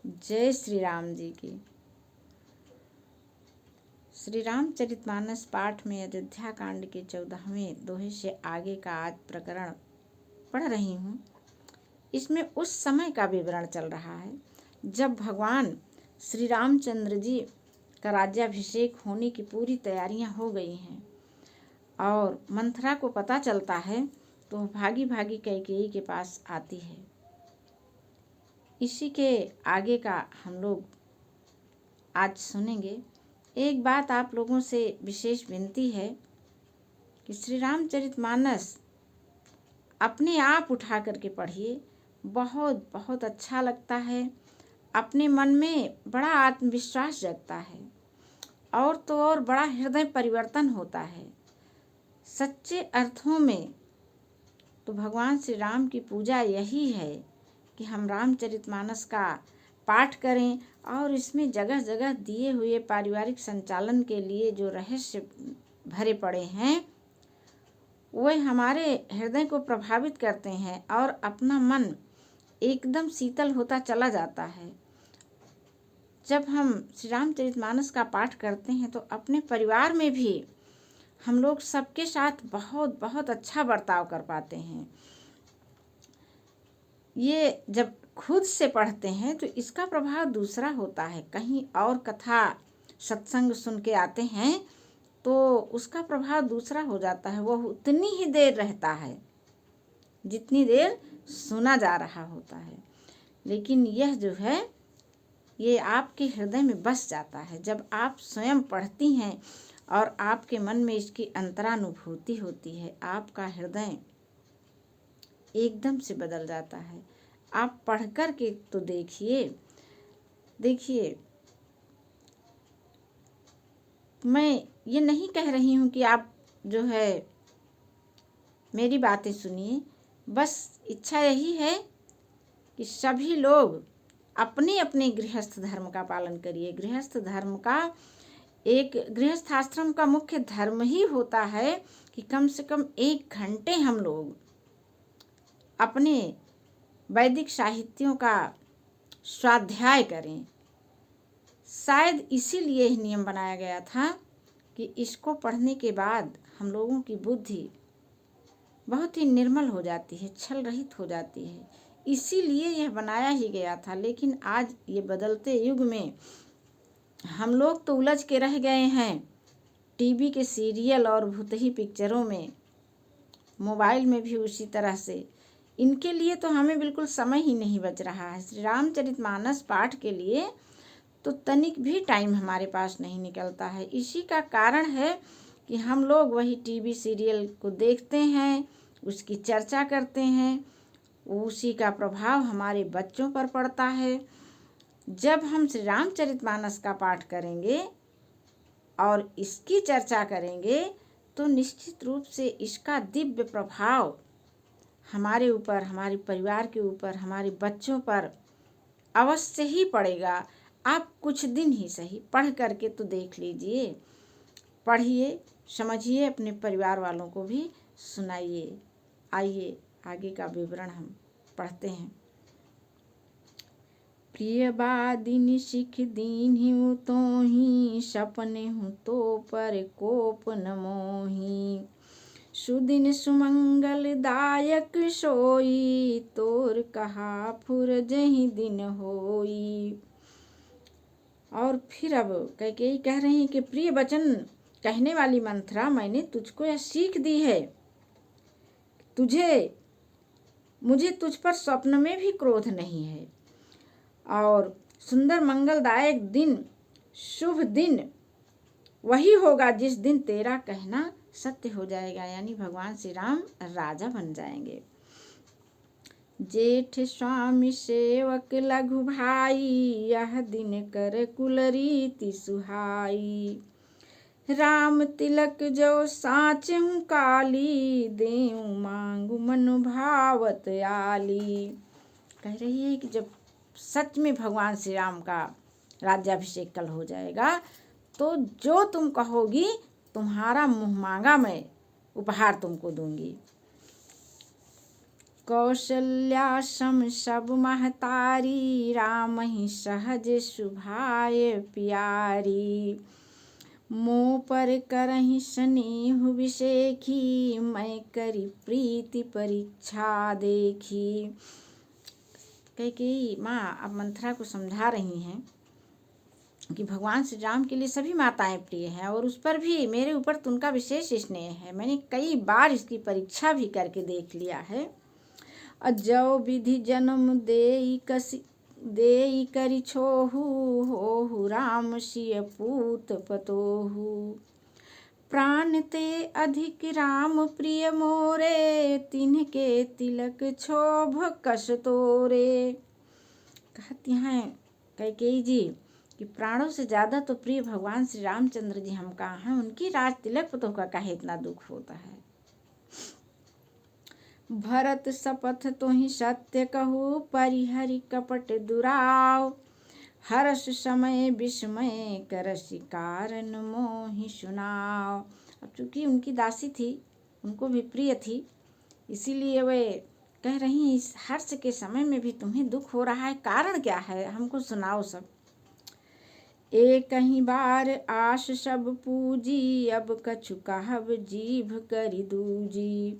जय श्री राम जी की। श्री रामचरितमानस पाठ में अयोध्या कांड के 14वें दोहे से आगे का आज प्रकरण पढ़ रही हूँ। इसमें उस समय का विवरण चल रहा है जब भगवान श्री रामचंद्र जी का राज्याभिषेक होने की पूरी तैयारियां हो गई हैं और मंथरा को पता चलता है तो भागी भागी कैकेयी के पास आती है। इसी के आगे का हम लोग आज सुनेंगे। एक बात आप लोगों से विशेष विनती है कि श्री रामचरितमानस अपने आप उठा करके पढ़िए, बहुत बहुत अच्छा लगता है। अपने मन में बड़ा आत्मविश्वास जगता है और तो और बड़ा हृदय परिवर्तन होता है। सच्चे अर्थों में तो भगवान श्री राम की पूजा यही है कि हम रामचरितमानस का पाठ करें और इसमें जगह जगह दिए हुए पारिवारिक संचालन के लिए जो रहस्य भरे पड़े हैं वे हमारे हृदय को प्रभावित करते हैं और अपना मन एकदम शीतल होता चला जाता है। जब हम श्री रामचरितमानस का पाठ करते हैं तो अपने परिवार में भी हम लोग सबके साथ बहुत बहुत अच्छा बर्ताव कर पाते हैं। ये जब खुद से पढ़ते हैं तो इसका प्रभाव दूसरा होता है। कहीं और कथा सत्संग सुन के आते हैं तो उसका प्रभाव दूसरा हो जाता है। वह उतनी ही देर रहता है जितनी देर सुना जा रहा होता है, लेकिन यह जो है ये आपके हृदय में बस जाता है। जब आप स्वयं पढ़ती हैं और आपके मन में इसकी अंतरानुभूति होती है, आपका हृदय एकदम से बदल जाता है। आप पढ़ कर के तो देखिए, मैं ये नहीं कह रही हूँ कि आप जो है मेरी बातें सुनिए, बस इच्छा यही है कि सभी लोग अपने अपने गृहस्थ धर्म का पालन करिए। गृहस्थ धर्म का गृहस्थ आश्रम का मुख्य धर्म ही होता है कि कम से कम 1 घंटे हम लोग अपने वैदिक साहित्यों का स्वाध्याय करें। शायद इसीलिए यह नियम बनाया गया था कि इसको पढ़ने के बाद हम लोगों की बुद्धि बहुत ही निर्मल हो जाती है, छल रहित हो जाती है। इसीलिए यह बनाया ही गया था। लेकिन आज ये बदलते युग में हम लोग तो उलझ के रह गए हैं टीवी के सीरियल और भूतही पिक्चरों में, मोबाइल में भी उसी तरह से। इनके लिए तो हमें बिल्कुल समय ही नहीं बच रहा है। श्री रामचरितमानस पाठ के लिए तो तनिक भी टाइम हमारे पास नहीं निकलता है। इसी का कारण है कि हम लोग वही टीवी सीरियल को देखते हैं, उसकी चर्चा करते हैं, उसी का प्रभाव हमारे बच्चों पर पड़ता है। जब हम श्री रामचरितमानस का पाठ करेंगे और इसकी चर्चा करेंगे तो निश्चित रूप से इसका दिव्य प्रभाव हमारे ऊपर, हमारे परिवार के ऊपर, हमारे बच्चों पर अवश्य ही पड़ेगा। आप कुछ दिन ही सही पढ़ करके तो देख लीजिए, पढ़िए, समझिए, अपने परिवार वालों को भी सुनाइए। आइए आगे का विवरण हम पढ़ते हैं। प्रिय बादिनी सिख दीन्हि तोहि, सपने हूँ तो पर कोप न मोहि। सुदिन सुमंगल दायक सोई, तोर कहा फुर जहि दिन होई। और फिर अब कैकेयी कह रही हैं कि प्रिय वचन कहने वाली मंथरा, मैंने तुझको यह सीख दी है, मुझे तुझ पर स्वप्न में भी क्रोध नहीं है। और सुंदर मंगलदायक दिन, शुभ दिन वही होगा जिस दिन तेरा कहना सत्य हो जाएगा, यानी भगवान श्री राम राजा बन जाएंगे। जेठ स्वामी सेवक लघु भाई, यह दिन कर कुल रीति सुहाई। राम तिलक जो साँच हूँ काली, देऊ मांगू मनु भावत आली। कह रही है कि जब सच में भगवान श्री राम का राज्याभिषेक कल हो जाएगा तो जो तुम कहोगी तुम्हारा मुँह मांगा मैं उपहार तुमको दूंगी। कौशल्या सम सब महतारी, राम ही सहज सुभाय प्यारी। मोह पर करहि स्नेह विषेखी, मैं करी प्रीति परीक्षा देखी। कैकेयी माँ अब मंथरा को समझा रही हैं कि भगवान श्री राम के लिए सभी माताएं प्रिय हैं और उस पर भी मेरे ऊपर तो उनका विशेष स्नेह है। मैंने कई बार इसकी परीक्षा भी करके देख लिया है। अजौ विधि जन्म देई करि छोहु, होहु राम सिय पूत पतोहु। प्राण ते अधिक राम प्रिय मोरे, तिनके तिलक क्षोभ कस तोरे। कहती हैं कैकेयी जी कि प्राणों से ज्यादा तो प्रिय भगवान श्री रामचंद्र जी हम कहाँ हैं, उनकी राज तिलक पतोह का काहे इतना दुख होता है। भरत शपथ तुहि सत्य कहू, परिहरि कपट दुराव। हर्ष समय विस्मय करसि कारण मोहि सुनाव। अब चूंकि उनकी दासी थी, उनको भी प्रिय थी, इसीलिए वे कह रही हैं इस हर्ष के समय में भी तुम्हें दुख हो रहा है, कारण क्या है, हमको सुनाओ सब। एक ही बार आश सब पूजी, अब कछु कहब जीभ करि दूजी।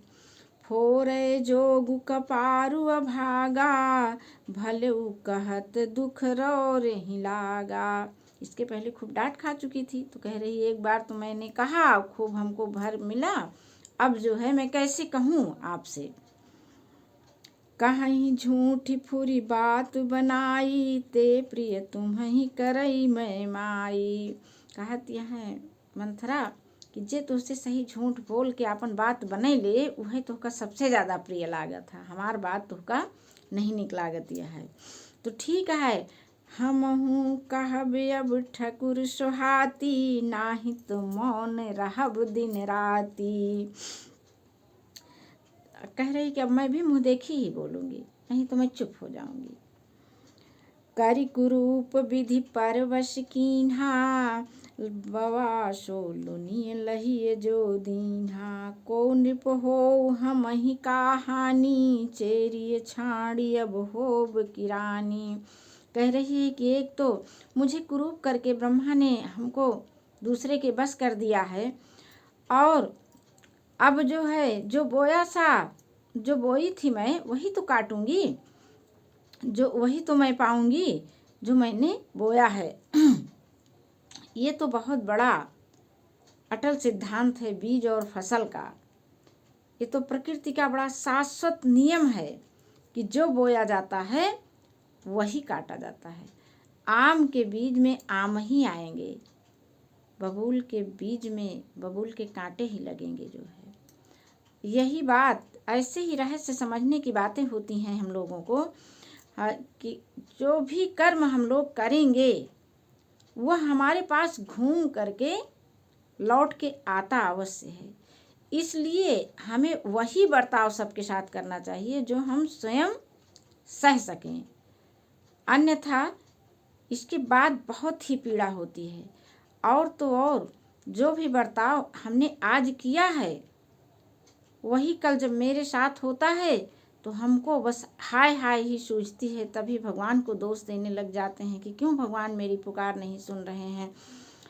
फोरे जोगु कपारु अभागा, भलेउ कहत दुख रो रही लागा। इसके पहले खूब डांट खा चुकी थी, तो कह रही एक बार तो मैंने कहा, खूब हमको भर मिला, अब जो है मैं कैसे कहूँ आपसे। कहीं झूठी फुरी बात बनाई, ते प्रिय तुम्हि करई मैं माई। कहती है मंथरा कि जे तुझसे सही झूठ बोल के अपन बात बने ले, वह तुहका सबसे ज्यादा प्रिय लागत है, हमार बात तुहका नहीं निक लागत यह है। तो ठीक है, हमहू कहब अब ठकुर सोहाती, नाही तो मौन रहब दिन राती। कह रही कि अब मैं भी मुँह देखी ही बोलूंगी, नहीं तो मैं चुप हो जाऊंगी। करि कुरूप विधि परवश कीन्हा, बवा सोलुनी लहिए जो दीन्हा। को नृप हो हम ही कहानी, चेरिय छाड़ी अब होब किरानी। कह रही है कि एक तो मुझे कुरूप करके ब्रह्मा ने हमको दूसरे के बस कर दिया है, और अब जो है जो बोया सा जो बोई थी मैं वही तो काटूंगी, जो वही तो मैं पाऊंगी जो मैंने बोया है। ये तो बहुत बड़ा अटल सिद्धांत है बीज और फसल का। ये तो प्रकृति का बड़ा शाश्वत नियम है कि जो बोया जाता है वही काटा जाता है। आम के बीज में आम ही आएंगे, बबूल के बीज में बबूल के कांटे ही लगेंगे। जो है यही बात, ऐसे ही रहस्य समझने की बातें होती हैं हम लोगों को, कि जो भी कर्म हम लोग करेंगे वह हमारे पास घूम करके लौट के आता अवश्य है। इसलिए हमें वही बर्ताव सबके साथ करना चाहिए जो हम स्वयं सह सकें, अन्यथा इसके बाद बहुत ही पीड़ा होती है। और तो और जो भी बर्ताव हमने आज किया है वही कल जब मेरे साथ होता है तो हमको बस हाय हाय ही सूझती है, तभी भगवान को दोष देने लग जाते हैं कि क्यों भगवान मेरी पुकार नहीं सुन रहे हैं।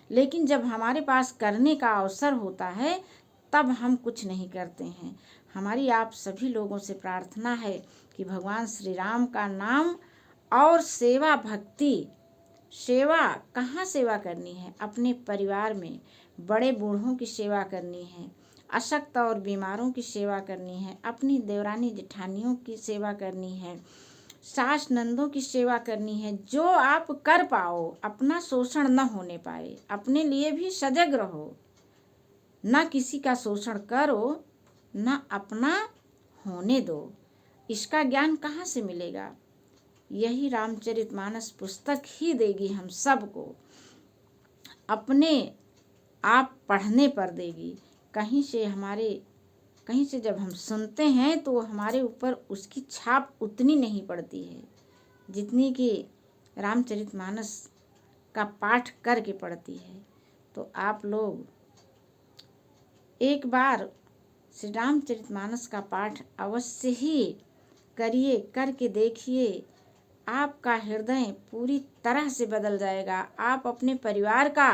लेकिन जब हमारे पास करने का अवसर होता है तब हम कुछ नहीं करते हैं। हमारी आप सभी लोगों से प्रार्थना है कि भगवान श्री राम का नाम और सेवा भक्ति, सेवा कहाँ सेवा करनी है, अपने परिवार में बड़े बूढ़ों की सेवा करनी है, अशक्त और बीमारों की सेवा करनी है, अपनी देवरानी जेठानियों की सेवा करनी है, सास नंदों की सेवा करनी है। जो आप कर पाओ, अपना शोषण न होने पाए, अपने लिए भी सजग रहो, न किसी का शोषण करो न अपना होने दो। इसका ज्ञान कहाँ से मिलेगा? यही रामचरितमानस पुस्तक ही देगी हम सबको, अपने आप पढ़ने पर देगी। कहीं से जब हम सुनते हैं तो हमारे ऊपर उसकी छाप उतनी नहीं पड़ती है जितनी कि रामचरितमानस का पाठ करके पड़ती है। तो आप लोग एक बार श्री रामचरितमानस का पाठ अवश्य ही करिए, करके देखिए, आपका हृदय पूरी तरह से बदल जाएगा। आप अपने परिवार का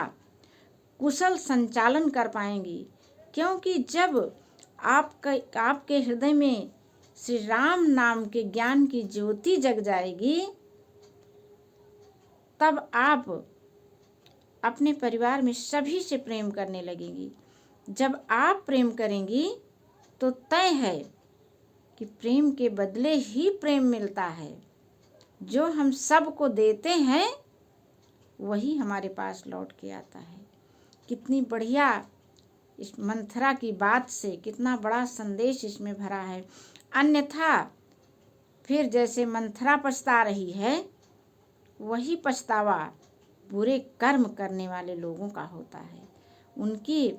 कुशल संचालन कर पाएंगी, क्योंकि जब आपके हृदय में श्री राम नाम के ज्ञान की ज्योति जग जाएगी, तब आप अपने परिवार में सभी से प्रेम करने लगेंगी। जब आप प्रेम करेंगी तो तय है कि प्रेम के बदले ही प्रेम मिलता है। जो हम सबको देते हैं वही हमारे पास लौट के आता है। कितनी बढ़िया इस मंथरा की बात से कितना बड़ा संदेश इसमें भरा है। अन्यथा फिर जैसे मंथरा पछता रही है, वही पछतावा बुरे कर्म करने वाले लोगों का होता है। उनकी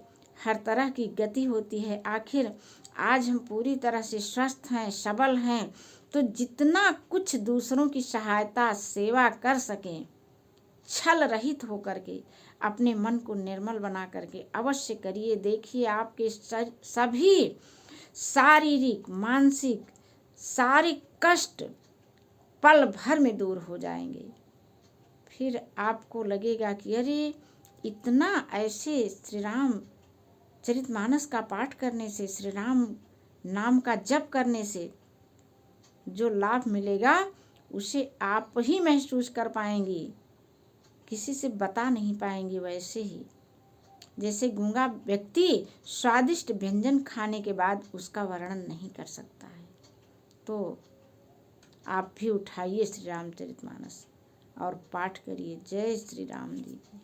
हर तरह की गति होती है। आखिर आज हम पूरी तरह से स्वस्थ हैं, सबल हैं, तो जितना कुछ दूसरों की सहायता सेवा कर सकें, छल रहित होकर के अपने मन को निर्मल बना करके अवश्य करिए। देखिए आपके सभी शारीरिक मानसिक सारे कष्ट पल भर में दूर हो जाएंगे। फिर आपको लगेगा कि अरे इतना ऐसे श्री राम चरितमानस का पाठ करने से, श्री राम नाम का जप करने से जो लाभ मिलेगा उसे आप ही महसूस कर पाएंगी, किसी से बता नहीं पाएंगी। वैसे ही जैसे गूंगा व्यक्ति स्वादिष्ट व्यंजन खाने के बाद उसका वर्णन नहीं कर सकता है। तो आप भी उठाइए श्री रामचरितमानस और पाठ करिए। जय श्री राम जी की।